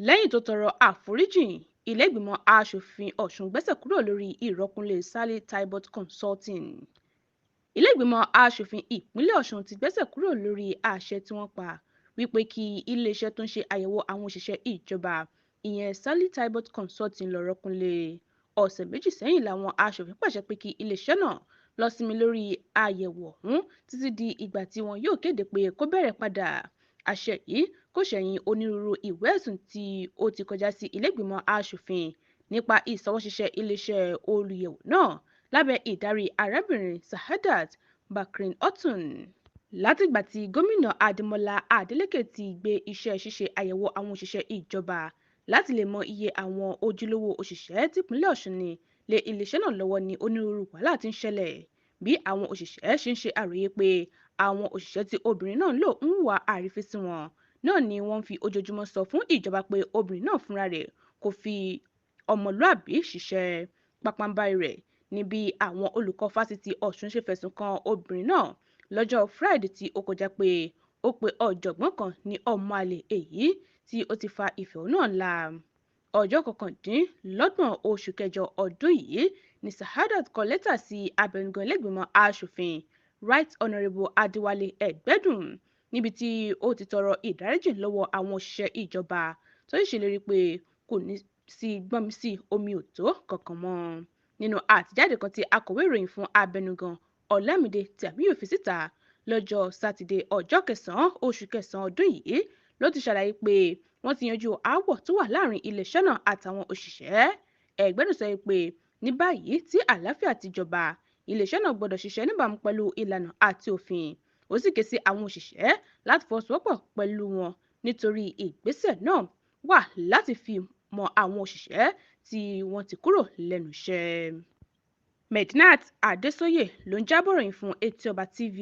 lẹ́yìn tó tọrọ àforíjìn ilé-ìgbìmọ̀ aṣòfin Ọ̀ṣun gbẹ́sẹ̀ kúrò lórí ìrọ́kúnlé Sally Tibbot Consulting. ilé-ìgbìmọ̀ aṣòfin ìpínlẹ̀ Ọ̀ṣun ti gbẹ́sẹ̀ kúrò lórí àṣẹ tí wọ́n pa wípé kí iléeṣẹ́ tó ń ṣe àyẹ̀wò àwọn òṣìṣẹ́ ìjọba ìyẹn Sally Tibbot Consulting lọ rọ́kúnlé. ọ̀sẹ̀ méjì sẹ́yìn làwọn aṣòfin pàṣẹ pé kí iléeṣẹ́ náà lọ sinmi lórí àyẹ̀wò ọ̀hún títí di ìgbà tí wọn yóò kéde pé kó bẹ̀rẹ̀ padà. àṣẹ yìí kò ṣẹ̀yìn onírúurú ìwé ẹ̀sùn tí ó ti kọjá sí ilé-ìgbìmọ̀ aṣòfin nípa ìṣọwọ́ṣiṣẹ́ iléeṣẹ́ olùyẹ̀wò náà lábẹ́ ìdarí arábìnrin Sahadat Bakrin Ọ̀tún. látìgbà tí gómìnà Adémọ́lá Adélékè ti gbé iṣẹ́ ṣíṣe àyẹ̀wò àwọn òṣìṣẹ́ ìjọba láti lè mọ iye àwọn ojúlówó òṣìṣẹ́ tìpínlẹ̀ Ọ̀ṣun ní lé iléeṣẹ́ náà lọ́wọ́ ní onírúurú wàhálà tí ń ṣẹlẹ̀ bí àwọn òṣìṣẹ́ ṣe ń ṣe àròyé pé àwọn òṣìṣẹ́ tí obìnrin náà ń lò ń hùwà àrífín sí wọn náà ni wọ́n fi ojoojúmọ́ sọ fún ìjọba pé obìnrin náà fúnra rẹ̀ kò fi ọmọlúàbí ṣiṣẹ́. pápánbarì rẹ̀ ní bí àwọn olùkọ́ fásitì Ọ̀ṣun ṣe fẹ̀sùn kan obìnrin náà lọ́jọ́ Friday tí ó kọjá pé ó pe ọ̀jọ̀gbọ́n kan ní ọmọ àlè èyí tí ó ti fa ìfẹ̀hónúhàn ńlá. ọjọ́ 29 oṣù kẹjọ ọdún yìí ni Sahadat kọ lẹ́tà sí abẹnugan ilé-ìgbìmọ̀ aṣòfin Right Honourable Adéwálé Ẹgbẹ́dùn níbi tí ó ti tọrọ ìdáríjì lọ́wọ́ àwọn òṣìṣẹ́ ìjọba tó sì ṣèlérí pé kò ní sí gbọ́nmisí omi òtó kankan mọ́. nínú àtijáde kan tí akọ̀wé ìròyìn fún abẹnugan Ọlámídé Tìámíyù fi síta lọ́jọ́ Sátidé ọjọ́ 9 oṣù kẹsàn-án ọdún yìí ló ti ṣàlàyé pé wọ́n ti yanjú aáwọ̀ tó wà láàrin iléeṣẹ́ náà àtàwọn òṣìṣẹ́. Ẹgbẹ́dùn sọ pé ní báyìí tí àlàáfíà ti jọba iléeṣẹ́ náà gbọ́dọ̀ ṣiṣẹ́ níbàámu pẹ̀lú ìlànà àti òfin. ó sì ké sí àwọn òṣìṣẹ́ láti fọwọ́sowọ́pọ̀ pẹ̀lú wọn nítorí ìgbésẹ̀ náà wà láti fi mọ àwọn òṣìṣẹ́ tí wọ́n ti kúrò lẹ́nu iṣẹ́. Medinat Adésóyè ló ń jábọ̀ ròyìn fún Etí Ọba TV.